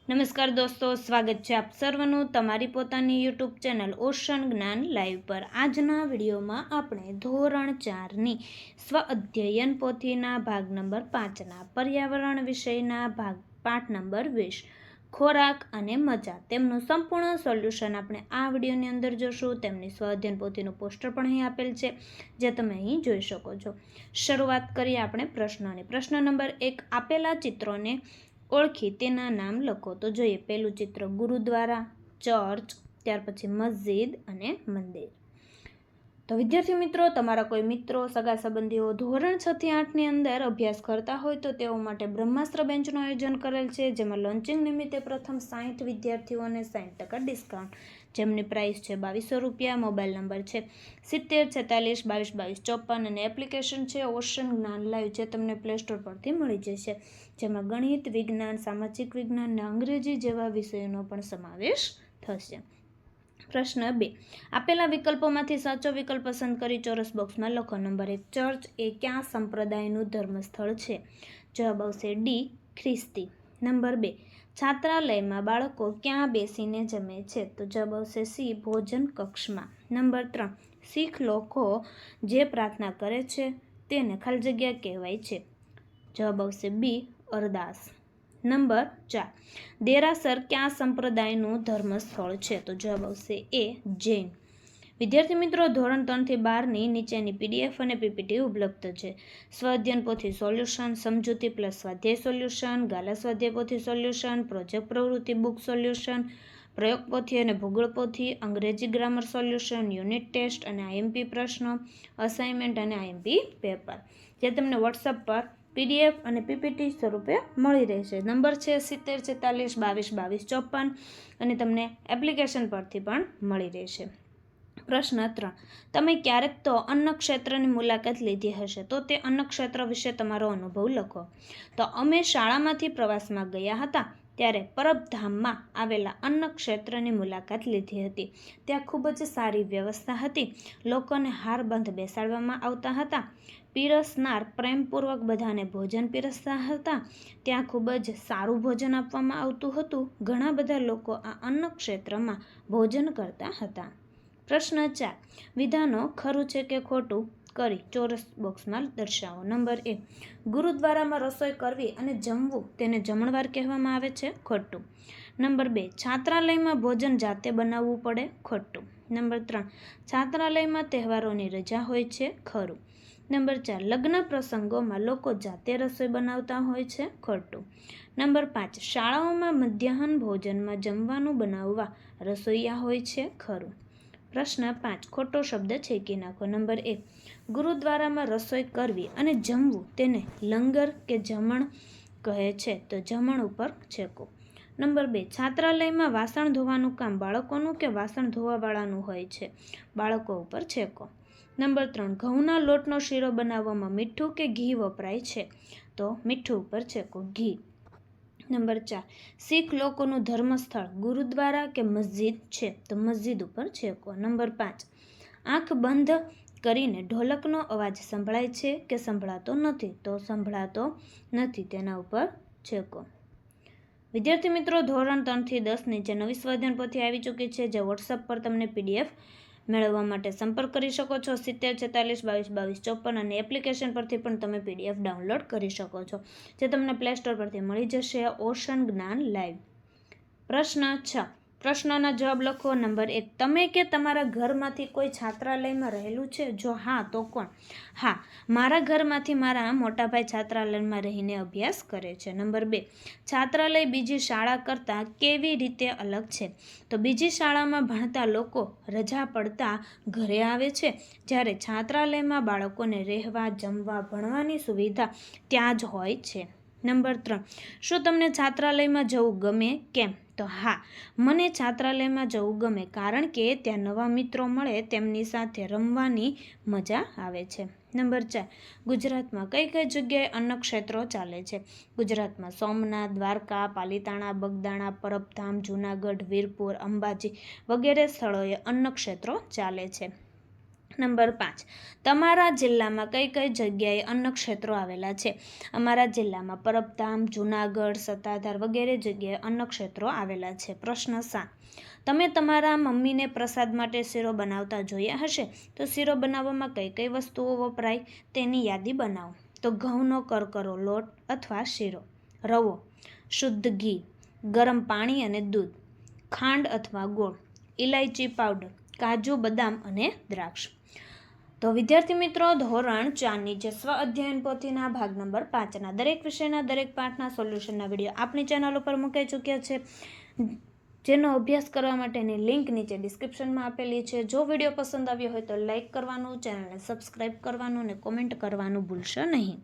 નમસ્કાર દોસ્તો, સ્વાગત છે આપ સર્વનું તમારી પોતાની યુટ્યુબ ચેનલ ઓશન જ્ઞાન લાઈવ પર। આજના વિડીયોમાં આપણે ધોરણ 4ની સ્વ અધ્યયન પોથીના ભાગ નંબર 5ના પર્યાવરણ વિષયના ભાગ પાઠ નંબર 20 ખોરાક અને મજા તેમનું સંપૂર્ણ સોલ્યુશન આપણે આ વિડીયોની અંદર જોશું। તેમની સ્વ અધ્યયન પોથીનું પોસ્ટર પણ અહીં આપેલ છે, જે તમે અહીં જોઈ શકો છો। શરૂઆત કરીએ આપણે પ્રશ્નોની। પ્રશ્ન નંબર 1, આપેલા ચિત્રોને ઓળખી તેના નામ લખો। તો જોઈએ, પહેલું ચિત્ર ગુરુદ્વારા, ચર્ચ, ત્યાર પછી મસ્જિદ અને મંદિર। તો વિદ્યાર્થી મિત્રો, તમારા કોઈ મિત્રો, સગા સંબંધીઓ ધોરણ 6 થી 8ની અંદર અભ્યાસ કરતા હોય તો તેઓ માટે બ્રહ્માસ્ત્ર બેન્ચનું આયોજન કરેલ છે, જેમાં લોન્ચિંગ નિમિત્તે પ્રથમ 60 વિદ્યાર્થીઓને 60% ડિસ્કાઉન્ટ, જેમની પ્રાઇસ છે 2200 રૂપિયા। મોબાઈલ નંબર છે 70 46 22 22 54 અને એપ્લિકેશન છે ઓશન જ્ઞાન લાઈવ, જે તમને પ્લે સ્ટોર પરથી મળી જશે, જેમાં ગણિત, વિજ્ઞાન, સામાજિક વિજ્ઞાન અને અંગ્રેજી જેવા વિષયોનો પણ સમાવેશ થશે। પ્રશ્ન 2, આપેલા વિકલ્પોમાંથી સાચો વિકલ્પ પસંદ કરી ચોરસ બોક્સમાં લખો। નંબર 1, ચર્ચ એ ક્યાં સંપ્રદાયનું ધર્મસ્થળ છે? જવાબ આવશે ડી, ખ્રિસ્તી। નંબર 2, છાત્રાલયમાં બાળકો ક્યાં બેસીને જમે છે? તો જવાબ આવશે સી, ભોજન કક્ષમાં। નંબર 3, શીખ લોકો જે પ્રાર્થના કરે છે તેને ખાલી જગ્યા કહેવાય છે? જવાબ આવશે બી, અરદાસ। નંબર 4, દેરાસર ક્યાં સંપ્રદાયનું ધર્મસ્થળ છે? તો જવાબ આવશે એ, જૈન। વિદ્યાર્થી મિત્રો, ધોરણ 3 થી 12ની નીચેની પીડીએફ અને પીપીટી ઉપલબ્ધ છે। સ્વ અધ્યયન પોથી સોલ્યુશન, સમજૂતી પ્લસ સ્વાધ્યાય સોલ્યુશન, ગાલા સ્વાધ્યાય પોથી સોલ્યુશન, પ્રોજેક્ટ પ્રવૃત્તિ બુક સોલ્યુશન, પ્રયોગ પોથી અને ભૂગોળ પોથી, અંગ્રેજી ગ્રામર સોલ્યુશન, યુનિટ ટેસ્ટ અને આઈએમપી પ્રશ્નો, અસાઇનમેન્ટ અને આઈએમપી પેપર, જે તમને વોટ્સઅપ પર પીડીએફ અને પીપીટી સ્વરૂપે મળી રહેશે। નંબર છે 70 46 22 22 54 અને તમને એપ્લિકેશન પરથી પણ મળી રહેશે। પ્રશ્ન 3, તમે ક્યારેક તો અન્ન ક્ષેત્રની મુલાકાત લીધી હશે, તો તે અન્ન ક્ષેત્ર વિશે તમારો અનુભવ લખો। તો અમે શાળામાંથી પ્રવાસમાં ગયા હતા ત્યારે પરબધામમાં આવેલા અન્ન ક્ષેત્રની મુલાકાત લીધી હતી। ત્યાં ખૂબ જ સારી વ્યવસ્થા હતી, લોકોને હારબંધ બેસાડવામાં આવતા હતા, પીરસનાર પ્રેમપૂર્વક બધાને ભોજન પીરસતા હતા, ત્યાં ખૂબ જ સારું ભોજન આપવામાં આવતું હતું, ઘણા બધા લોકો આ અન્ન ક્ષેત્રમાં ભોજન કરતા હતા। પ્રશ્ન 4, વિધાનો ખરું છે કે ખોટું કરી ચોરસ બોક્સમાં દર્શાવો। નંબર 1, ગુરુદ્વારામાં રસોઈ કરવી અને જમવું તેને જમણવાર કહેવામાં આવે છે? ખોટું। નંબર 2, છાત્રાલયમાં ભોજન જાતે બનાવવું પડે? ખોટું। નંબર 3, છાત્રાલયમાં તહેવારોની રજા હોય છે? ખરું। નંબર 4, લગ્ન પ્રસંગોમાં લોકો જાતે રસોઈ બનાવતા હોય છે? ખોટું। નંબર 5, શાળાઓમાં મધ્યાહન ભોજનમાં જમવાનું બનાવવા રસોઈયા હોય છે? ખરું। પ્રશ્ન 5, ખોટો શબ્દ છેકી નાખો। નંબર 1, ગુરુદ્વારામાં રસોઈ કરવી અને જમવું તેને લંગર કે જમણ કહે છે? તો જમણ ઉપર છેકો। નંબર 2, છાત્રાલયમાં વાસણ ધોવાનું કામ બાળકોનું કે વાસણ ધોવાવાળાનું હોય છે? બાળકો ઉપર છેકો। નંબર 3, ઘઉંના લોટનો શીરો બનાવવામાં મીઠું કે ઘી વપરાય છે? તો મીઠું ઉપર છેકો, ઘી। નંબર 4, શીખ લોકોનું ધર્મસ્થળ ગુરુદ્વારા કે મસ્જિદ છે? તો મસ્જિદ ઉપર છેકો। નંબર 5, આંખ બંધ કરીને ઢોલકનો અવાજ સંભળાય છે કે સંભળાતો નથી? તો સંભળાતો નથી, તેના ઉપર છેકો। વિદ્યાર્થી મિત્રો, ધોરણ 3 થી 10 નીચે નવી સ્વ અધ્યયન પોથી આવી ચૂકી છે, જે વોટ્સઅપ પર તમને પીડીએફ મેળવવા માટે સંપર્ક કરી શકો છો। 70 46 22 22 54 અને એપ્લિકેશન પરથી પણ તમે પીડીએફ ડાઉનલોડ કરી શકો છો, જે તમને પ્લે સ્ટોર પરથી મળી જશે ઓશન જ્ઞાન લાઈવ। પ્રશ્ન 6, પ્રશ્નોના જવાબ લખો। નંબર 1, તમે કે તમારા ઘરમાંથી કોઈ છાત્રાલયમાં રહેલું છે? જો હા, તો કોણ? હા, મારા ઘરમાંથી મારા મોટાભાઈ છાત્રાલયમાં રહીને અભ્યાસ કરે છે। નંબર 2, છાત્રાલય બીજી શાળા કરતાં કેવી રીતે અલગ છે? તો બીજી શાળામાં ભણતા લોકો રજા પડતા ઘરે આવે છે, જ્યારે છાત્રાલયમાં બાળકોને રહેવા, જમવા, ભણવાની સુવિધા ત્યાં જ હોય છે। નંબર 3, શું તમને છાત્રાલયમાં જવું ગમે? કેમ? તો હા, મને છાત્રાલયમાં જવું ગમે, કારણ કે ત્યાં નવા મિત્રો મળે, તેમની સાથે રમવાની મજા આવે છે। નંબર 4, ગુજરાતમાં કઈ કઈ જગ્યાએ અન્ન ક્ષેત્રો ચાલે છે? ગુજરાતમાં સોમનાથ, દ્વારકા, પાલીતાણા, બગદાણા, પરબધામ, જૂનાગઢ, વીરપુર, અંબાજી વગેરે સ્થળોએ અન્ન ક્ષેત્રો ચાલે છે। નંબર 5, તમારા જિલ્લામાં કઈ કઈ જગ્યાએ અન્ન ક્ષેત્રો આવેલા છે? અમારા જિલ્લામાં પરબધામ, જૂનાગઢ, સત્તાધાર વગેરે જગ્યાએ અન્ન ક્ષેત્રો આવેલા છે. પ્રશ્ન 7, તમે તમારા મમ્મીને પ્રસાદ માટે શીરો બનાવતા જોયા હશે, તો શીરો બનાવવામાં કઈ કઈ વસ્તુઓ વપરાય તેની યાદી બનાવો. તો ઘઉંનો કરકરો લોટ અથવા શીરો, રવો, શુદ્ધ ઘી, ગરમ પાણી અને દૂધ, ખાંડ અથવા ગોળ, ઇલાયચી પાવડર, કાજુ, બદામ અને દ્રાક્ષ. તો વિદ્યાર્થી મિત્રો, ધોરણ 4ની જે સ્વ અધ્યયન પોથીના ભાગ નંબર 5ના દરેક વિષયના દરેક પાઠના સોલ્યુશનના વિડીયો આપણી ચેનલ ઉપર મૂકાઈ ચૂક્યા છે, જેનો અભ્યાસ કરવા માટેની લિંક નીચે ડિસ્ક્રિપ્શનમાં આપેલી છે. જો વિડીયો પસંદ આવ્યો હોય તો લાઇક કરવાનું, ચેનલને સબસ્ક્રાઈબ કરવાનું અને કોમેન્ટ કરવાનું ભૂલશો નહીં.